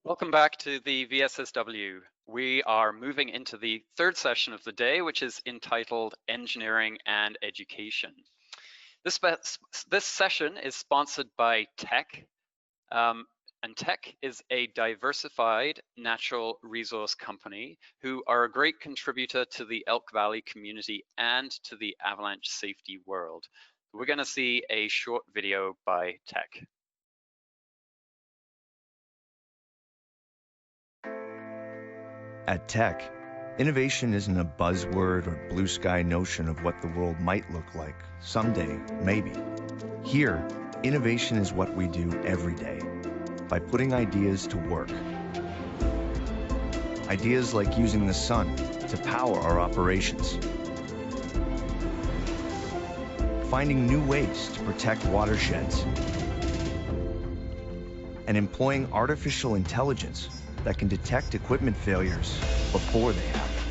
Welcome back to the VSSW. We are moving into the third session of the day, which is entitled Engineering and Education. This session is sponsored by TEC, and TEC is a diversified natural resource company who are a great contributor to the Elk Valley community and to the avalanche safety world. We're going to see a short video by TEC. At TEC, innovation isn't a buzzword or blue sky notion of what the world might look like someday, maybe. Here, innovation is what we do every day, by putting ideas to work. Ideas like using the sun to power our operations. Finding new ways to protect watersheds. And employing artificial intelligence that can detect equipment failures before they happen.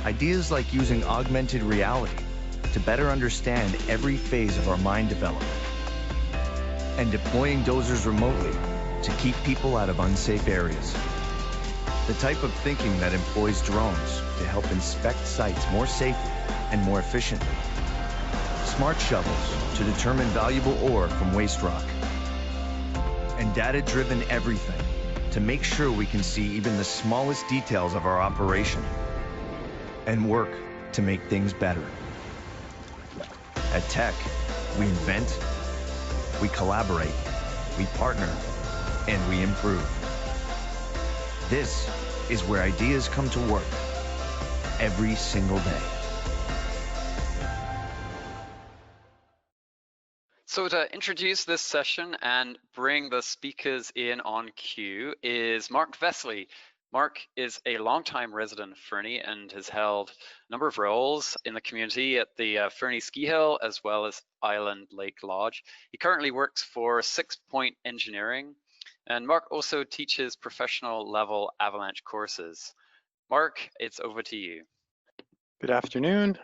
Ideas like using augmented reality to better understand every phase of our mine development. And deploying dozers remotely to keep people out of unsafe areas. The type of thinking that employs drones to help inspect sites more safely and more efficiently. Smart shovels to determine valuable ore from waste rock. And data-driven everything to make sure we can see even the smallest details of our operation and work to make things better. At TEC, we invent, we collaborate, we partner, and we improve. This is where ideas come to work every single day. So to introduce this session and bring the speakers in on cue is Mark Vesely. Mark is a longtime resident of Fernie and has held a number of roles in the community at the Fernie Ski Hill as well as Island Lake Lodge. He currently works for 6 Point Engineering, and Mark also teaches professional level avalanche courses. Mark, it's over to you. Good afternoon.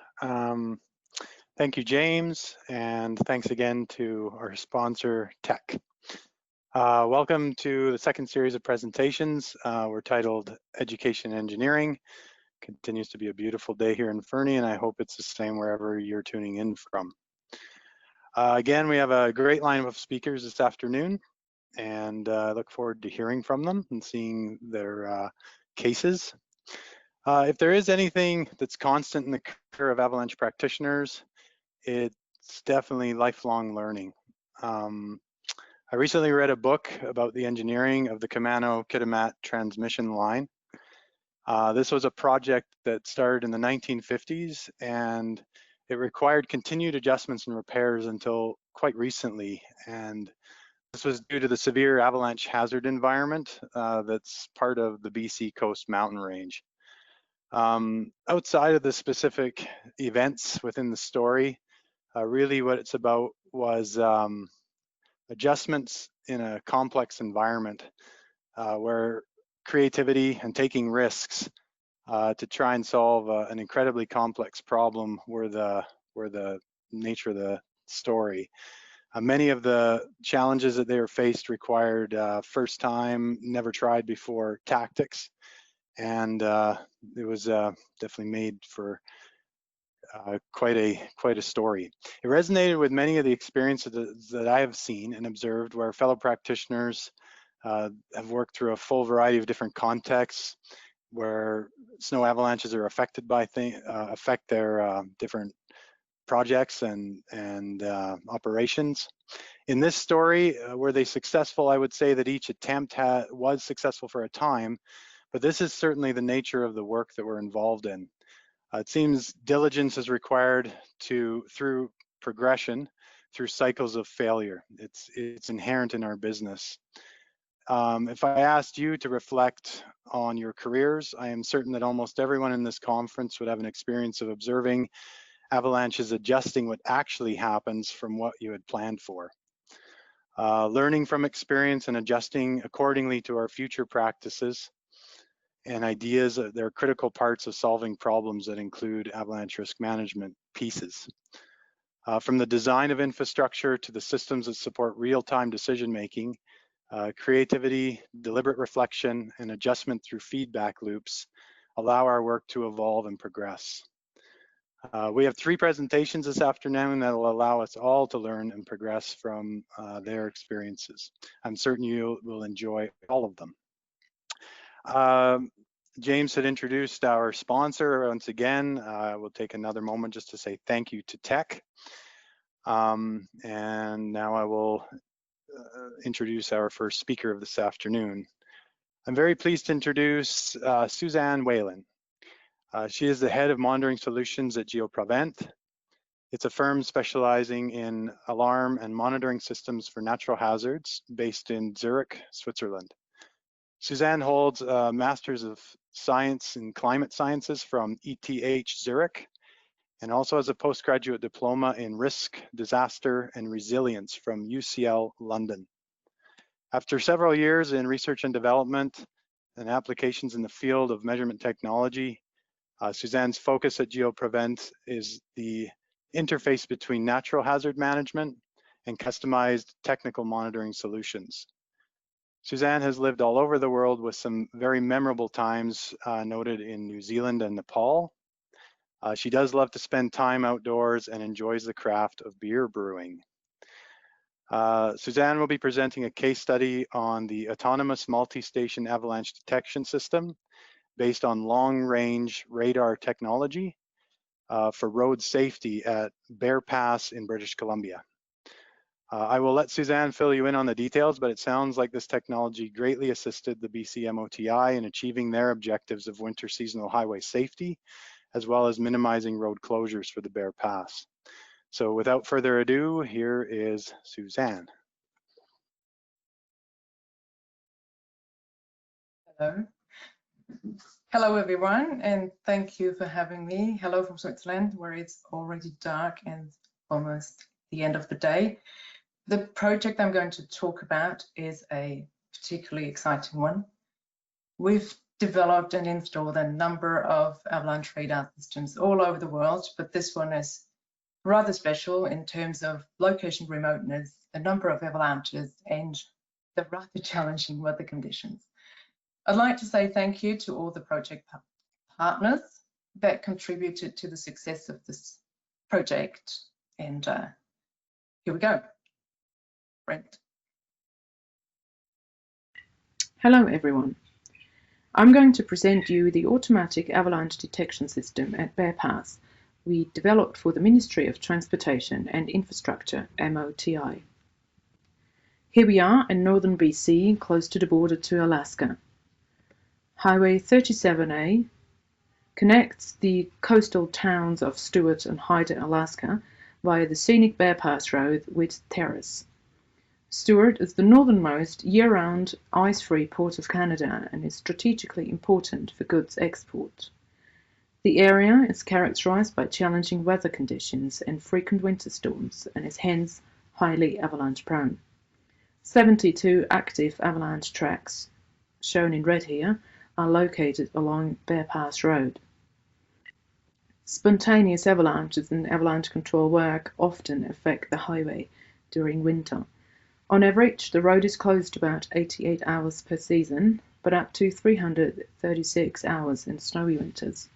Thank you, James, and thanks again to our sponsor, TEC. Welcome to the second series of presentations. We're titled Education Engineering. Continues to be a beautiful day here in Fernie, and I hope it's the same wherever you're tuning in from. Again, we have a great lineup of speakers this afternoon, and I look forward to hearing from them and seeing their cases. If there is anything that's constant in the career of avalanche practitioners, it's definitely lifelong learning. I recently read a book about the engineering of the Camano-Kitimat transmission line. This was a project that started in the 1950s, and it required continued adjustments and repairs until quite recently. And this was due to the severe avalanche hazard environment that's part of the BC Coast Mountain Range. Outside of the specific events within the story, really what it's about was adjustments in a complex environment where creativity and taking risks to try and solve an incredibly complex problem were the nature of the story. Many of the challenges that they were faced required first time, never tried before tactics, and it was definitely made for quite a story. It resonated with many of the experiences that I have seen and observed where fellow practitioners have worked through a full variety of different contexts where snow avalanches are affected by affect their different projects and operations. In this story, were they successful? I would say that each attempt was successful for a time, but this is certainly the nature of the work that we're involved in. It seems diligence is required through progression, through cycles of failure. It's inherent in our business. If I asked you to reflect on your careers, I am certain that almost everyone in this conference would have an experience of observing avalanches adjusting what actually happens from what you had planned for. Learning from experience and adjusting accordingly to our future practices and ideas, they're critical parts of solving problems that include avalanche risk management pieces. From the design of infrastructure to the systems that support real-time decision-making, Creativity, deliberate reflection, and adjustment through feedback loops allow our work to evolve and progress. We have 3 presentations this afternoon that will allow us all to learn and progress from their experiences. I'm certain you will enjoy all of them. James had introduced our sponsor once again. We'll take another moment just to say thank you to Tech. And now I will introduce our first speaker of this afternoon. I'm very pleased to introduce Suzanne Whalen. She is the head of monitoring solutions at GeoPrevent. It's a firm specializing in alarm and monitoring systems for natural hazards based in Zurich, Switzerland. Suzanne holds a Master's of Science in Climate Sciences from ETH Zurich, and also has a postgraduate diploma in Risk, Disaster, and Resilience from UCL London. After several years in research and development and applications in the field of measurement technology, Suzanne's focus at GeoPrevent is the interface between natural hazard management and customized technical monitoring solutions. Suzanne has lived all over the world with some very memorable times noted in New Zealand and Nepal. She does love to spend time outdoors and enjoys the craft of beer brewing. Suzanne will be presenting a case study on the autonomous multi-station avalanche detection system based on long-range radar technology for road safety at Bear Pass in British Columbia. I will let Suzanne fill you in on the details, but it sounds like this technology greatly assisted the BC MOTI in achieving their objectives of winter seasonal highway safety, as well as minimizing road closures for the Bear Pass. So without further ado, here is Suzanne. Hello. Hello everyone, and thank you for having me. Hello from Switzerland, where it's already dark and almost the end of the day. The project I'm going to talk about is a particularly exciting one. We've developed and installed a number of avalanche radar systems all over the world, but this one is rather special in terms of location remoteness, the number of avalanches, and the rather challenging weather conditions. I'd like to say thank you to all the project partners that contributed to the success of this project. And here we go. Brent. Hello everyone. I'm going to present you the automatic avalanche detection system at Bear Pass we developed for the Ministry of Transportation and Infrastructure, MOTI. Here we are in northern BC, close to the border to Alaska. Highway 37A connects the coastal towns of Stewart and Hyder, Alaska, via the scenic Bear Pass Road with Terrace. Stewart is the northernmost year-round ice-free port of Canada and is strategically important for goods export. The area is characterized by challenging weather conditions and frequent winter storms and is hence highly avalanche-prone. 72 active avalanche tracks, shown in red here, are located along Bear Pass Road. Spontaneous avalanches and avalanche control work often affect the highway during winter. On average, the road is closed about 88 hours per season, but up to 336 hours in snowy winters.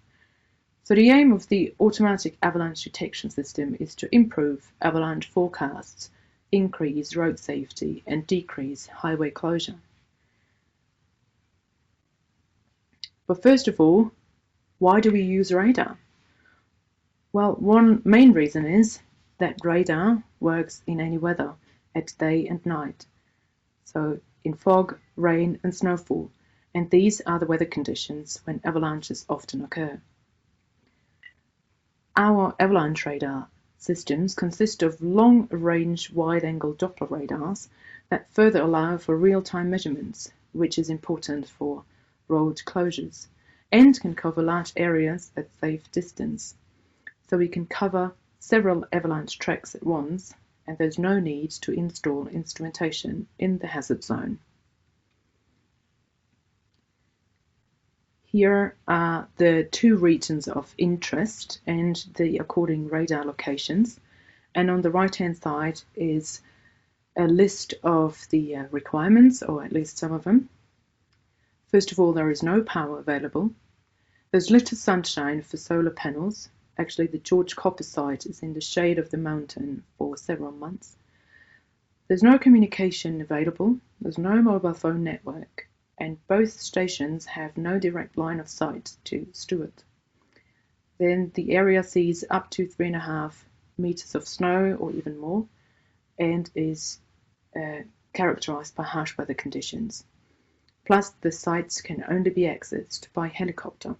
So the aim of the automatic avalanche detection system is to improve avalanche forecasts, increase road safety, and decrease highway closure. But first of all, why do we use radar? Well, one main reason is that radar works in any weather, at day and night. So in fog, rain, and snowfall, and these are the weather conditions when avalanches often occur. Our avalanche radar systems consist of long-range wide-angle Doppler radars that further allow for real-time measurements, which is important for road closures, and can cover large areas at safe distance. So we can cover several avalanche tracks at once, and there's no need to install instrumentation in the hazard zone. Here are the 2 regions of interest and the according radar locations, and on the right-hand side is a list of the requirements, or at least some of them. First of all, there is no power available. There's little sunshine for solar panels. Actually, the George Copper site is in the shade of the mountain for several months. There's no communication available. There's no mobile phone network, and both stations have no direct line of sight to Stewart. Then the area sees up to 3.5 meters of snow or even more, and is characterized by harsh weather conditions. Plus, the sites can only be accessed by helicopter.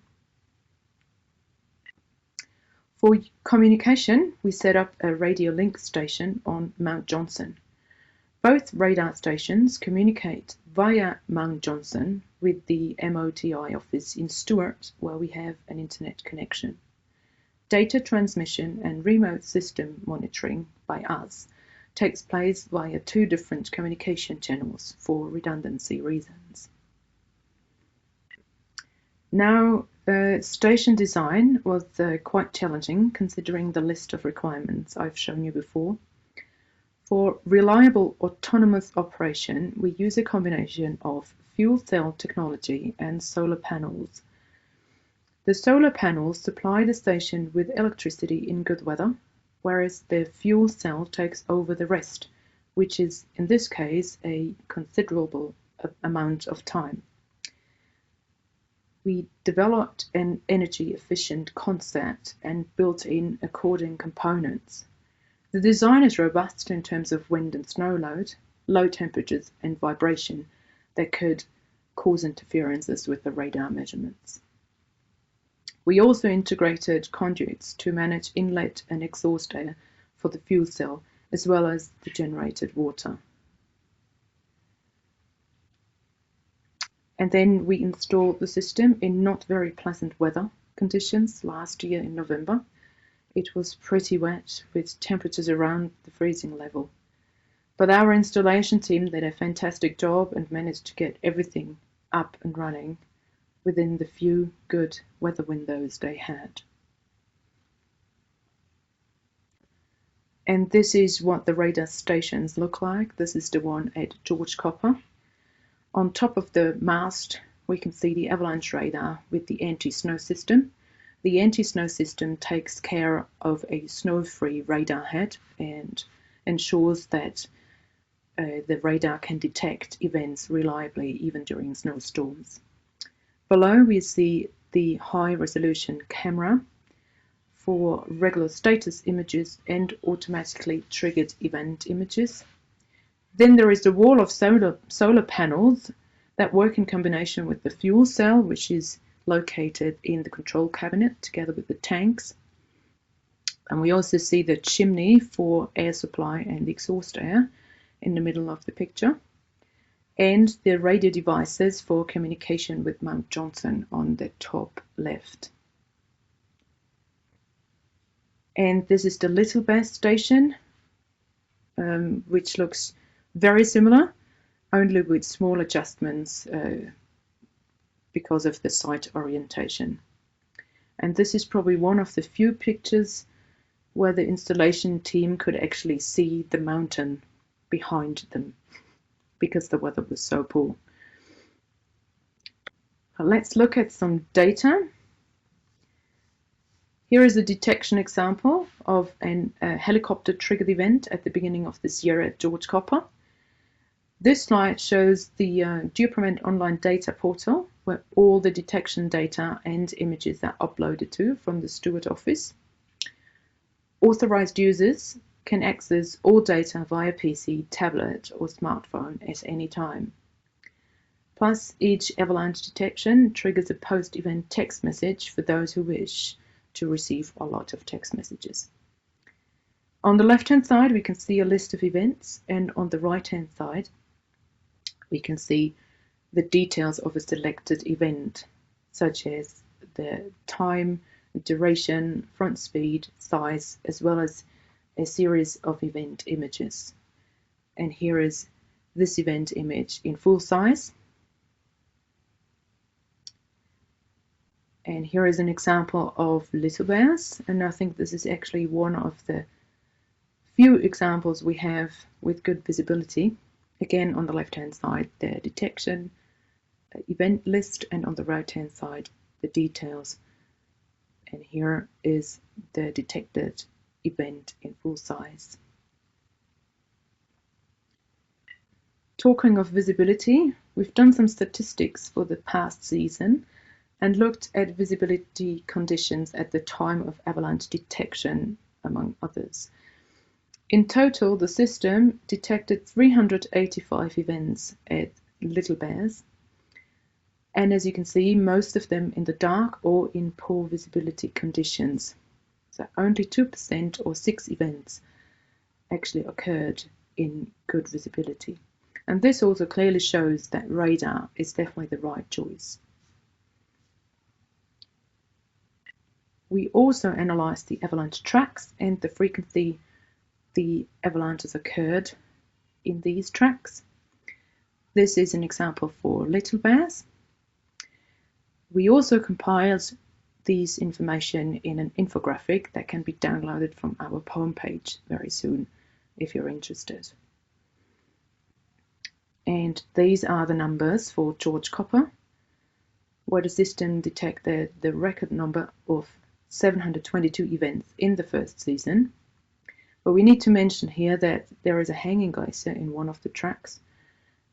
For communication, we set up a radio link station on Mount Johnson. Both radar stations communicate via Mount Johnson with the MOTI office in Stewart, where we have an internet connection. Data transmission and remote system monitoring by us takes place via 2 different communication channels for redundancy reasons. Now, station design was quite challenging considering the list of requirements I've shown you before. For reliable autonomous operation, we use a combination of fuel cell technology and solar panels. The solar panels supply the station with electricity in good weather, whereas the fuel cell takes over the rest, which is in this case a considerable amount of time. We developed an energy-efficient concept and built in according components. The design is robust in terms of wind and snow load, low temperatures and vibration that could cause interferences with the radar measurements. We also integrated conduits to manage inlet and exhaust air for the fuel cell, as well as the generated water. And then we installed the system in not very pleasant weather conditions last year in November. It was pretty wet with temperatures around the freezing level. But our installation team did a fantastic job and managed to get everything up and running within the few good weather windows they had. And this is what the radar stations look like. This is the one at George Copper. On top of the mast, we can see the avalanche radar with the anti-snow system. The anti-snow system takes care of a snow-free radar head and ensures that the radar can detect events reliably even during snowstorms. Below we see the high-resolution camera for regular status images and automatically triggered event images. Then there is the wall of solar panels that work in combination with the fuel cell, which is located in the control cabinet together with the tanks. And we also see the chimney for air supply and exhaust air in the middle of the picture, and the radio devices for communication with Mount Johnson on the top left. And this is the Little Bear station, which looks very similar, only with small adjustments because of the site orientation. And this is probably one of the few pictures where the installation team could actually see the mountain behind them because the weather was so poor. Let's look at some data. Here is a detection example of a helicopter triggered event at the beginning of this year at George Copper. This slide shows the Geoproment online data portal where all the detection data and images are uploaded to from the Stewart office. Authorized users can access all data via PC, tablet or smartphone at any time. Plus, each avalanche detection triggers a post-event text message for those who wish to receive a lot of text messages. On the left-hand side, we can see a list of events, and on the right-hand side, we can see the details of a selected event, such as the time, duration, front speed, size, as well as a series of event images. And here is this event image in full size. And here is an example of little bears, and I think this is actually one of the few examples we have with good visibility. Again, on the left-hand side, the detection event list, and on the right-hand side, the details. And here is the detected event in full size. Talking of visibility, we've done some statistics for the past season and looked at visibility conditions at the time of avalanche detection, among others. In total, the system detected 385 events at Little Bears, and as you can see, most of them in the dark or in poor visibility conditions. So only 2% or 6 events actually occurred in good visibility. And this also clearly shows that radar is definitely the right choice. We also analyzed the avalanche tracks and the frequency the avalanches occurred in these tracks. This is an example for Little Bears. We also compiled these information in an infographic that can be downloaded from our homepage very soon if you're interested. And these are the numbers for George Copper, where the system detected the record number of 722 events in the first season. But we need to mention here that there is a hanging glacier in one of the tracks,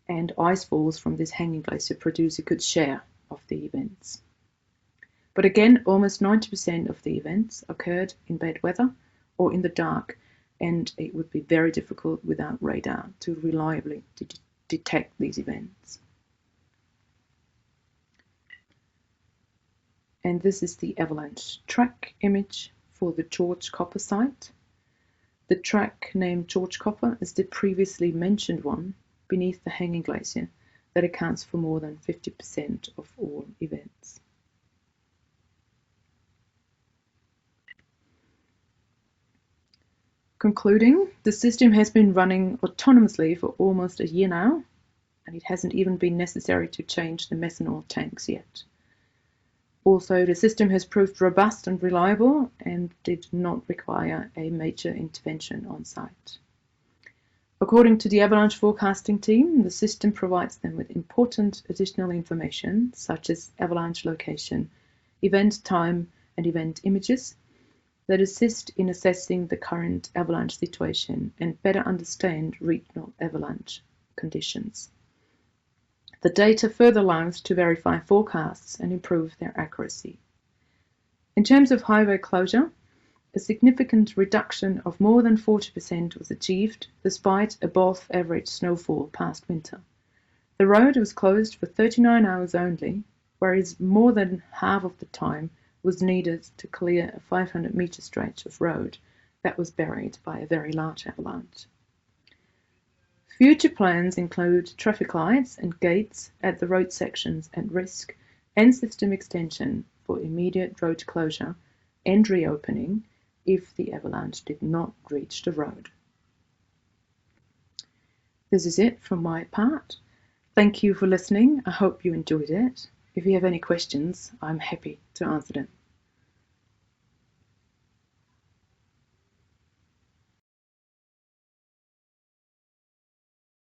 and ice falls from this hanging glacier produce a good share of the events. But again, almost 90% of the events occurred in bad weather or in the dark, and it would be very difficult without radar to reliably detect these events. And this is the avalanche track image for the George Copper site. The track named George Copper is the previously mentioned one beneath the hanging glacier that accounts for more than 50% of all events. Concluding, the system has been running autonomously for almost a year now, and it hasn't even been necessary to change the methanol tanks yet. Also, the system has proved robust and reliable and did not require a major intervention on site. According to the avalanche forecasting team, the system provides them with important additional information such as avalanche location, event time, and event images that assist in assessing the current avalanche situation and better understand regional avalanche conditions. The data further allows to verify forecasts and improve their accuracy. In terms of highway closure, a significant reduction of more than 40% was achieved despite above average snowfall past winter. The road was closed for 39 hours only, whereas more than half of the time was needed to clear a 500-meter stretch of road that was buried by a very large avalanche. Future plans include traffic lights and gates at the road sections at risk and system extension for immediate road closure and reopening if the avalanche did not reach the road. This is it from my part. Thank you for listening. I hope you enjoyed it. If you have any questions, I'm happy to answer them.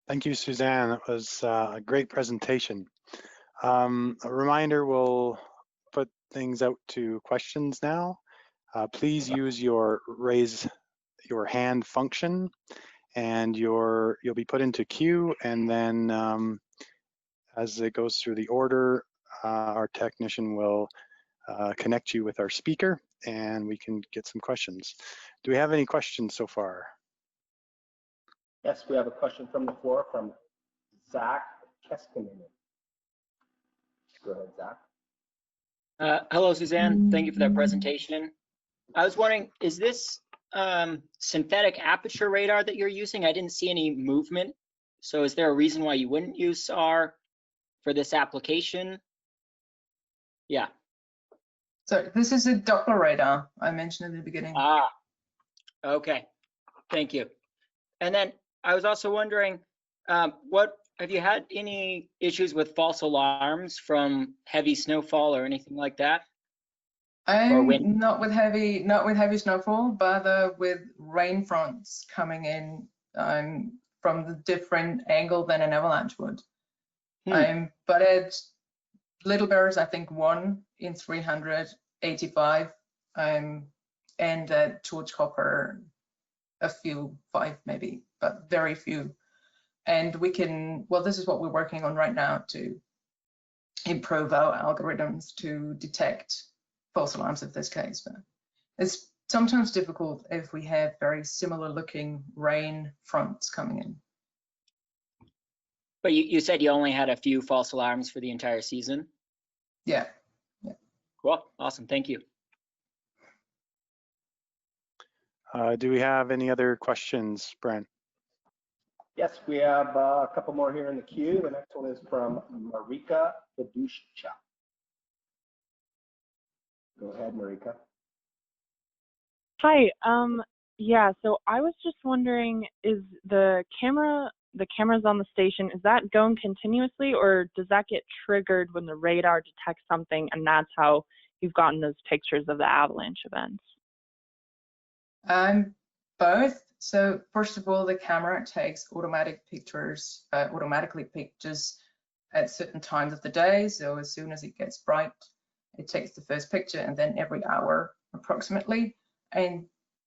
Thank you, Suzanne. That was a great presentation. A reminder, we'll put things out to questions now. Please use your raise your hand function, and you'll be put into queue, and then as it goes through the order, our technician will connect you with our speaker, and we can get some questions. Do we have any questions so far? Yes, we have a question from the floor from Zach Keskinen. Go ahead, Zach. Hello, Suzanne. Thank you for that presentation. I was wondering, is this synthetic aperture radar that you're using? I didn't see any movement. So is there a reason why you wouldn't use SAR for this application? Yeah. So this is a Doppler radar I mentioned in the beginning. Ah, okay. Thank you. And then I was also wondering, what have you had any issues with false alarms from heavy snowfall or anything like that? wind? Not with heavy snowfall, but with rain fronts coming in from the different angle than an avalanche would. But at Little Bears, I think 1 in 385, and at George Copper, a few, 5 maybe, but very few. And we can, well, this is what we're working on right now to improve our algorithms to detect false alarms of this case. But it's sometimes difficult if we have very similar looking rain fronts coming in. But you said you only had a few false alarms for the entire season? Yeah. Cool, awesome, thank you. Do we have any other questions, Brent? Yes, we have a couple more here in the queue. The next one is from Marika Fiducia. Go ahead, Marika. Hi. Yeah, so I was just wondering, is the cameras on the station, is that going continuously, or does that get triggered when the radar detects something, and that's how you've gotten those pictures of the avalanche events? Both. So first of all, the camera takes automatically pictures at certain times of the day. So as soon as it gets bright, it takes the first picture, and then every hour approximately. And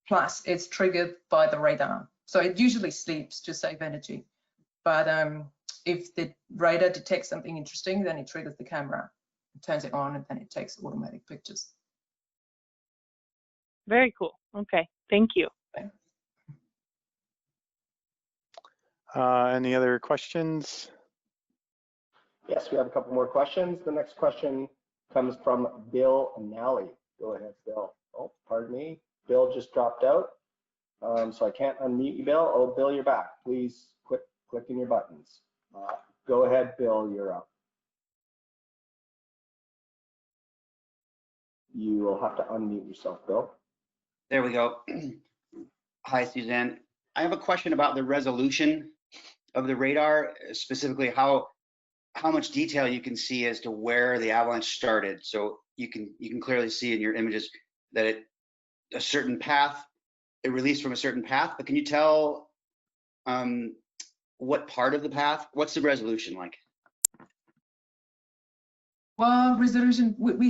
plus it's triggered by the radar. So it usually sleeps to save energy. But if the radar detects something interesting, then it triggers the camera, it turns it on, and then it takes automatic pictures. Very cool. Okay, thank you. Any other questions? Yes, we have a couple more questions. The next question comes from Bill Nally. Go ahead, Bill. Oh, pardon me. Bill just dropped out, so I can't unmute you, Bill. Oh, Bill, you're back. Please quit clicking your buttons. Go ahead, Bill, you're up. You will have to unmute yourself, Bill. There we go. Hi, Suzanne. I have a question about the resolution of the radar, specifically how much detail you can see as to where the avalanche started. So you can clearly see in your images that it released from a certain path, but can you tell what part of the path? What's the resolution like? Well, resolution, we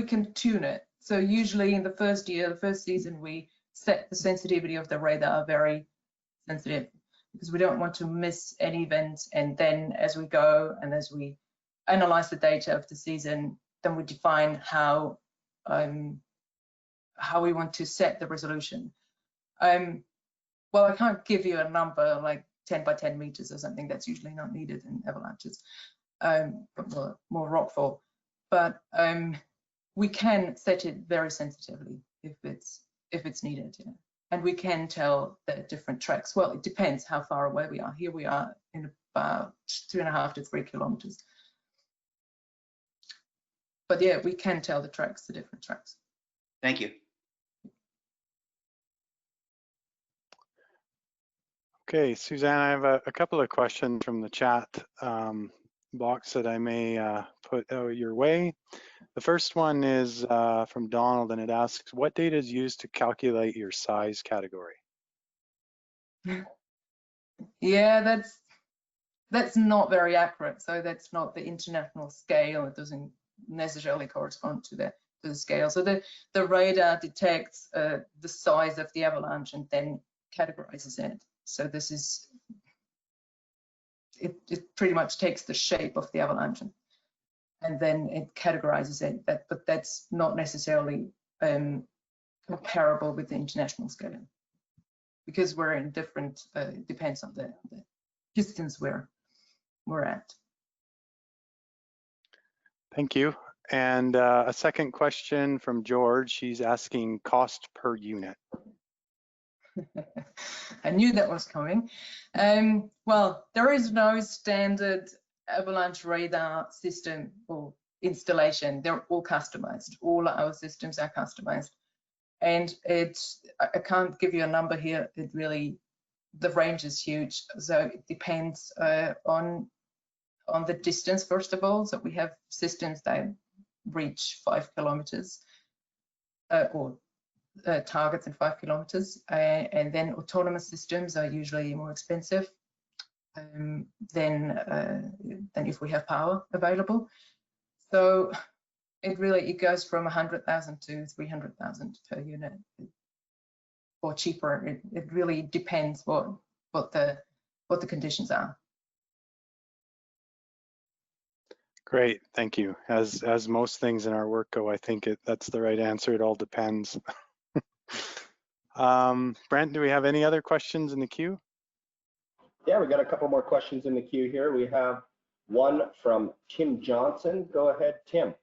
can tune it. So usually in the first season, we set the sensitivity of the radar very sensitive, because we don't want to miss any events. And then as we go and as we analyze the data of the season, then we define how we want to set the resolution. Well, I can't give you a number like 10 by 10 meters or something. That's usually not needed in avalanches, but more rockfall. But we can set it very sensitively if it's needed, yeah. And we can tell the different tracks. Well, it depends how far away we are. Here we are in about 2.5 to 3 kilometers. But yeah, we can tell the different tracks. Thank you. Okay, Suzanne, I have a couple of questions from the chat box that I may put out your way. The first one is from Donald, and it asks, what data is used to calculate your size category? Yeah, that's not very accurate. So that's not the international scale. It doesn't necessarily correspond to the scale. So the radar detects the size of the avalanche and then categorizes it. So this is, it pretty much takes the shape of the avalanche and then it categorizes it. But that's not necessarily comparable with the international scale, because we're in different, depends on the distance we're at. Thank you. And a second question from George. He's asking cost per unit. I knew that was coming. Well, there is no standard avalanche radar system or installation. They're all customized. All our systems are customized. And I can't give you a number here. The range is huge. So it depends on the distance, first of all. So we have systems that reach 5 kilometers or targets in 5 kilometers. And then autonomous systems are usually more expensive than if we have power available. So it goes from 100,000 to 300,000 per unit, or cheaper. It really depends what the conditions are. Great, thank you. As most things in our work go, I think that's the right answer. It all depends. Brent, do we have any other questions in the queue? Yeah, we got a couple more questions in the queue here. We have one from Tim Johnson. Go ahead, Tim.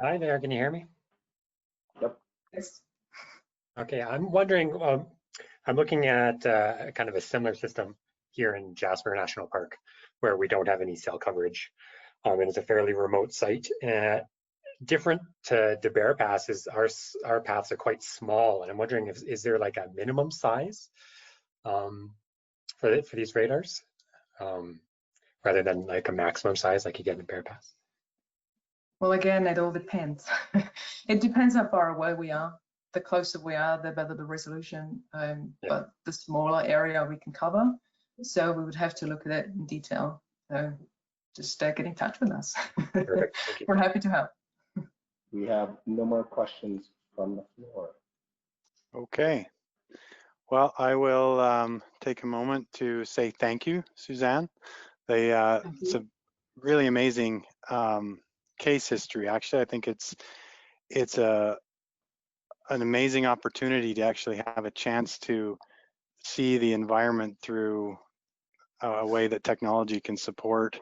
Hi there, can you hear me? Yep. Yes. Okay, I'm wondering, I'm looking at kind of a similar system here in Jasper National Park, where we don't have any cell coverage, and it's a fairly remote site. Different to Bear Pass is our paths are quite small, and I'm wondering is there like a minimum size for these radars, rather than like a maximum size like you get in Bear Pass? Well, again, it all depends. It depends how far away we are. The closer we are, the better the resolution, but the smaller area we can cover. So we would have to look at it in detail. So just get in touch with us. Perfect. Thank you. We're happy to help. We have no more questions from the floor. Okay. Well, I will take a moment to say thank you, Suzanne. It's a really amazing case history. Actually, I think it's an amazing opportunity to actually have a chance to see the environment through a way that technology can support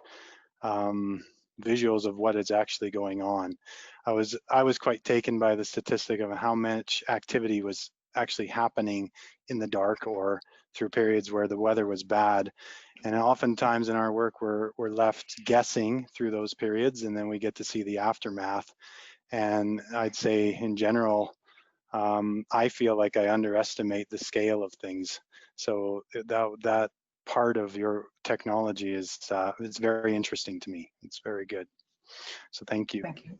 visuals of what is actually going on. I was quite taken by the statistic of how much activity was actually happening in the dark or through periods where the weather was bad. And oftentimes in our work, we're left guessing through those periods, and then we get to see the aftermath. And I'd say in general, I feel like I underestimate the scale of things. So that part of your technology is it's very interesting to me. It's very good. So thank you. Thank you.